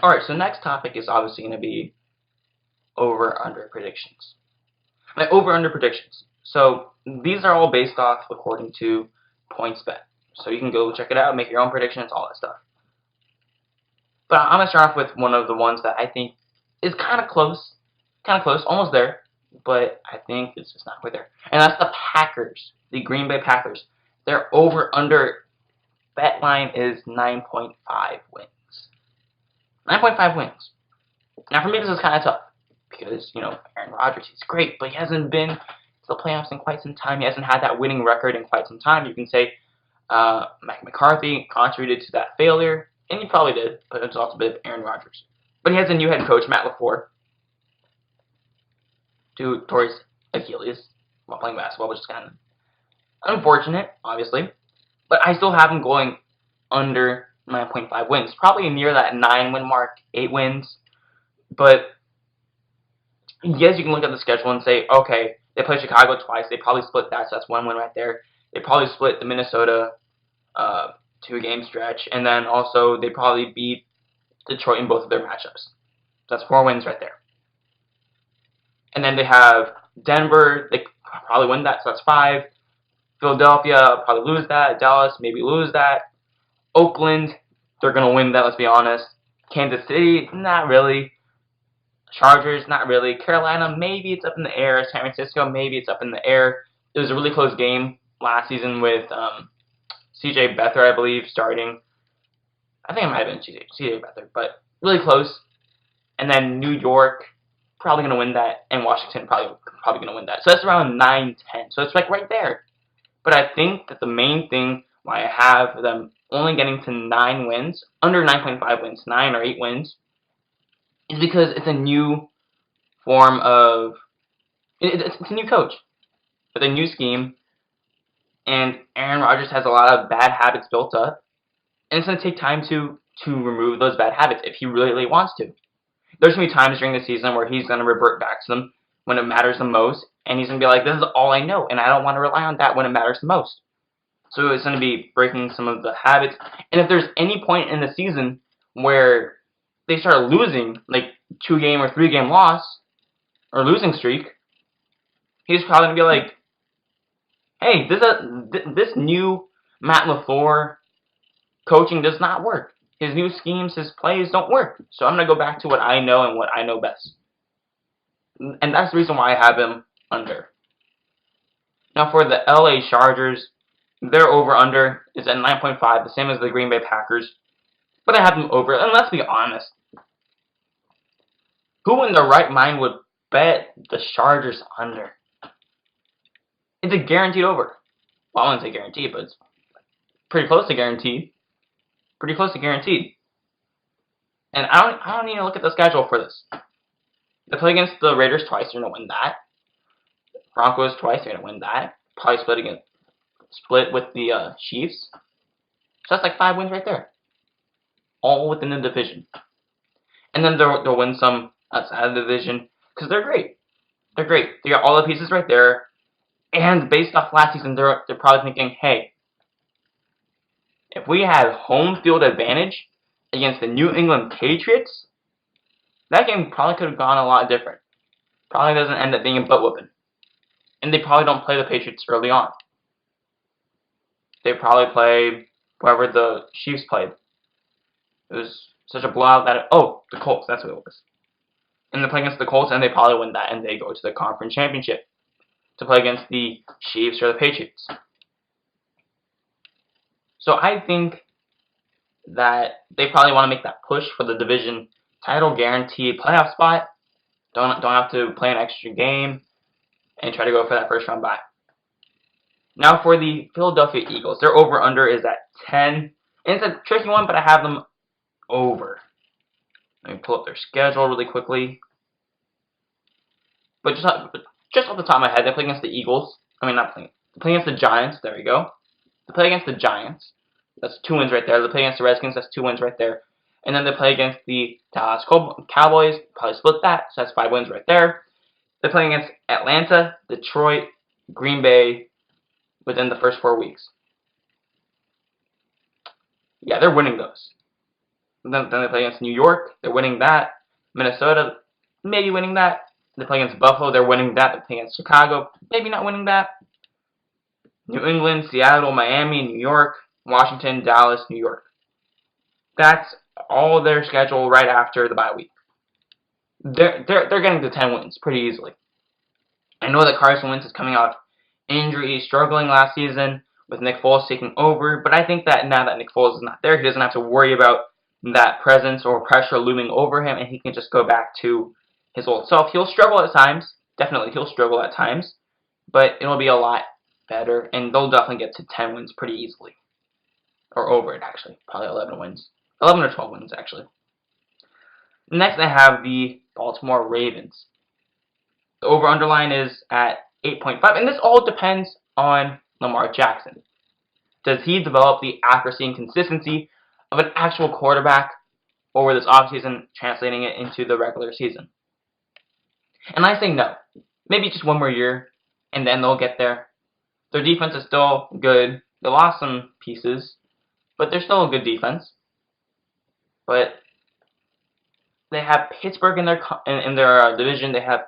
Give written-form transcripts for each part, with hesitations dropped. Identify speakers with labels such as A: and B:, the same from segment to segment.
A: Alright, so next topic is obviously going to be over-under predictions. My over-under predictions. So these are all based off according to PointsBet. So you can go check it out, make your own predictions, all that stuff. But I'm going to start off with one of the ones that I think is kind of close, almost there, but I think it's just not quite there. And that's the Packers, the Green Bay Packers. Their over-under bet line is 9.5 wins. 9.5 wins. Now for me this is kind of tough because, Aaron Rodgers, he's great, but he hasn't been to the playoffs in quite some time. He hasn't had that winning record in quite some time. You can say Mike McCarthy contributed to that failure, and he probably did, but it's also a bit of Aaron Rodgers. But he has a new head coach, Matt LaFleur, to towards Achilles while playing basketball, which is kind of unfortunate, obviously. But I still have him going under 9.5 wins, probably near that 9-win mark, 8 wins. But yes, you can look at the schedule and say, okay, they play Chicago twice. They probably split that, so that's 1 win right there. They probably split the Minnesota 2-game stretch, and then also they probably beat Detroit in both of their matchups. That's 4 wins right there. And then they have Denver. They probably win that, so that's 5. Philadelphia, probably lose that. Dallas, maybe lose that. Oakland, they're going to win that, let's be honest. Kansas City, not really. Chargers, not really. Carolina, maybe it's up in the air. San Francisco, maybe it's up in the air. It was a really close game last season with C.J. Beathard, I believe, starting. I think it might have been C.J. Beathard, but really close. And then New York, probably going to win that, and Washington probably going to win that. So that's around 9-10. So it's like right there. But I think that the main thing why I have them only getting to 9 wins, under 9.5 wins, 9 or 8 wins, is because it's a new form of, it's a new coach with a new scheme, and Aaron Rodgers has a lot of bad habits built up, and it's going to take time to remove those bad habits if he really wants to. There's going to be times during the season where he's going to revert back to them when it matters the most, and he's going to be like, this is all I know, and I don't want to rely on that when it matters the most. So it's going to be breaking some of the habits, and if there's any point in the season where they start losing, like 2-game or 3-game loss, or losing streak, he's probably going to be like, hey, this new Matt LaFleur coaching does not work. His new schemes, his plays don't work. So I'm going to go back to what I know and what I know best. And that's the reason why I have him under. Now for the LA Chargers, their over-under is at 9.5, the same as the Green Bay Packers. But I have them over. And let's be honest. Who in their right mind would bet the Chargers under? It's a guaranteed over. Well, I wouldn't say guaranteed, but it's pretty close to guaranteed. Pretty close to guaranteed. And I don't need to look at the schedule for this. They play against the Raiders twice, they're going to win that. Broncos twice, they're going to win that. Probably split with the Chiefs. So that's like 5 wins right there. All within the division. And then they'll win some outside of the division because they're great. They're great. They got all the pieces right there. And based off last season, they're probably thinking, hey, if we had home field advantage against the New England Patriots, that game probably could have gone a lot different. Probably doesn't end up being a butt whooping. And they probably don't play the Patriots early on. They probably play whoever the Chiefs played. It was such a blowout that the Colts, that's what it was. And they play against the Colts and they probably win that and they go to the conference championship to play against the Chiefs or the Patriots. So I think that they probably want to make that push for the division title guaranteed playoff spot. Don't have to play an extra game and try to go for that first round bye. Now for the Philadelphia Eagles, their over-under is at 10. And it's a tricky one, but I have them over. Let me pull up their schedule really quickly. But just off the top of my head, they play against the Eagles. They play against the Giants. There we go. They play against the Giants. That's 2 wins right there. They play against the Redskins. That's 2 wins right there. And then they play against the Dallas Cowboys. Probably split that. So that's 5 wins right there. They're playing against Atlanta, Detroit, Green Bay within the first 4 weeks. Yeah, they're winning those. Then they play against New York. They're winning that. Minnesota, maybe winning that. They play against Buffalo. They're winning that. They play against Chicago. Maybe not winning that. New England, Seattle, Miami, New York, Washington, Dallas, New York. That's all their schedule right after the bye week. They're getting to 10 wins pretty easily. I know that Carson Wentz is coming off injury, struggling last season with Nick Foles taking over, but I think that now that Nick Foles is not there, he doesn't have to worry about that presence or pressure looming over him, and he can just go back to his old self. He'll struggle at times. Definitely, he'll struggle at times, but it'll be a lot better, and they'll definitely get to 10 wins pretty easily. Or over it, actually. Probably 11 wins. 11 or 12 wins, actually. Next, I have the Baltimore Ravens. The over-under line is at 8.5, and this all depends on Lamar Jackson. Does he develop the accuracy and consistency of an actual quarterback over this offseason, translating it into the regular season? And I say no. Maybe just one more year, and then they'll get there. Their defense is still good. They lost some pieces, but they're still a good defense. But they have Pittsburgh in their division. They have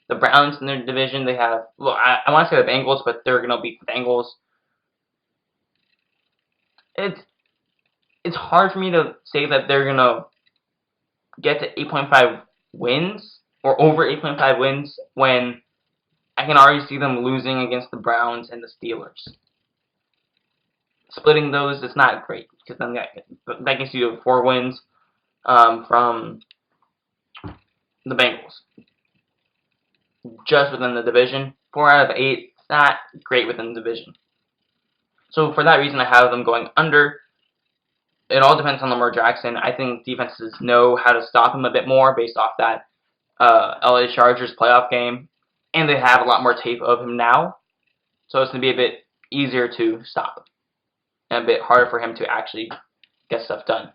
A: the Browns in their division. They have, well, I want to say the Bengals, but they're going to beat the Bengals. It's hard for me to say that they're going to get to 8.5 wins or over 8.5 wins when I can already see them losing against the Browns and the Steelers. Splitting those is not great because then that gets you 4 wins from the Bengals. Just within the division. 4 out of 8, it's not great within the division. So for that reason, I have them going under. It all depends on Lamar Jackson. I think defenses know how to stop him a bit more based off that LA Chargers playoff game. And they have a lot more tape of him now. So it's going to be a bit easier to stop him. And a bit harder for him to actually get stuff done.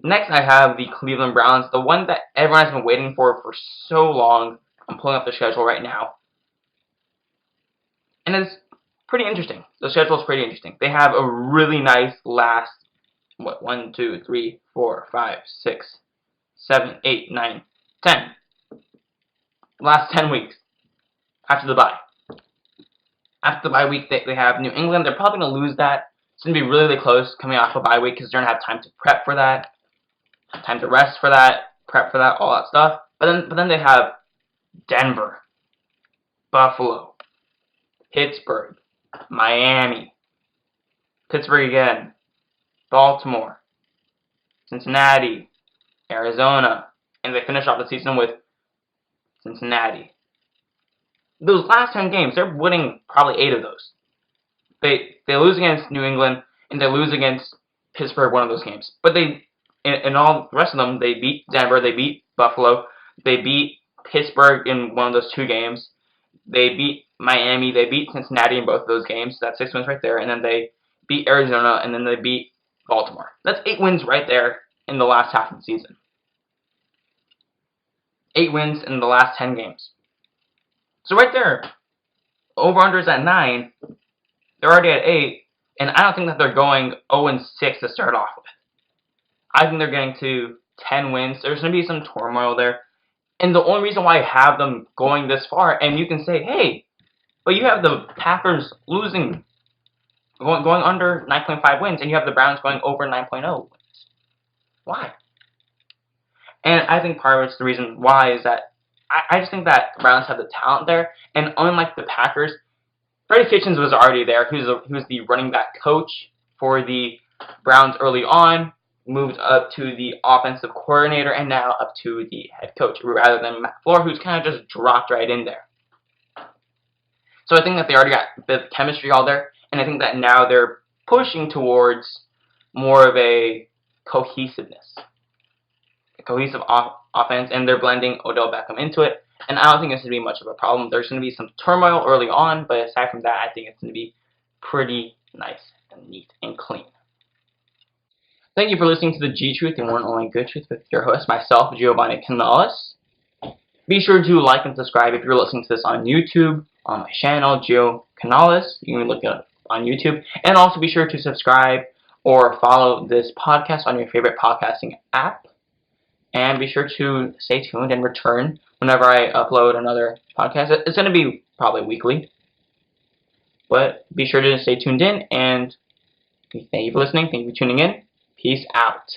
A: Next, I have the Cleveland Browns, the one that everyone has been waiting for so long. I'm pulling up the schedule right now. And it's pretty interesting. The schedule is pretty interesting. They have a really nice last, 1, 2, 3, 4, 5, 6, 7, 8, 9, 10. Last 10 weeks after the bye. After the bye week, they have New England. They're probably going to lose that. It's going to be really, really close coming off a bye week because they're going to have time to prep for that, time to rest for that, prep for that, all that stuff. But then they have Denver, Buffalo, Pittsburgh, Miami, Pittsburgh again, Baltimore, Cincinnati, Arizona, and they finish off the season with Cincinnati. Those last 10 games, they're winning probably 8 of those. They lose against New England, and they lose against Pittsburgh one of those games. But in all the rest of them, they beat Denver, they beat Buffalo, they beat Pittsburgh in one of those 2 games. They beat Miami, they beat Cincinnati in both of those games. That's 6 wins right there. And then they beat Arizona, and then they beat Baltimore. That's 8 wins right there in the last half of the season. 8 wins in the last 10 games. So right there, over-unders at 9, they're already at 8, and I don't think that they're going 0-6 to start off with. I think they're getting to 10 wins. There's going to be some turmoil there. And the only reason why I have them going this far, and you can say, hey, but you have the Packers losing, going under 9.5 wins, and you have the Browns going over 9.0 wins. Why? And I think part of it's the reason why is that I just think that the Browns have the talent there, and unlike the Packers, Freddie Kitchens was already there. He was the running back coach for the Browns early on, moved up to the offensive coordinator, and now up to the head coach, rather than Matt Floor, who's kind of just dropped right in there. So I think that they already got the chemistry all there, and I think that now they're pushing towards more of a cohesiveness. A cohesive offense, and they're blending Odell Beckham into it, and I don't think it's going to be much of a problem. There's going to be some turmoil early on, but aside from that, I think it's going to be pretty nice and neat and clean. Thank you for listening to the G-Truth, the one and only good truth, with your host, myself, Giovanni Canales. Be sure to like and subscribe if you're listening to this on YouTube, on my channel, Gio Canales. You can look it up on YouTube. And also be sure to subscribe or follow this podcast on your favorite podcasting app. And be sure to stay tuned and return whenever I upload another podcast. It's going to be probably weekly. But be sure to stay tuned in, and thank you for listening. Thank you for tuning in. Peace out.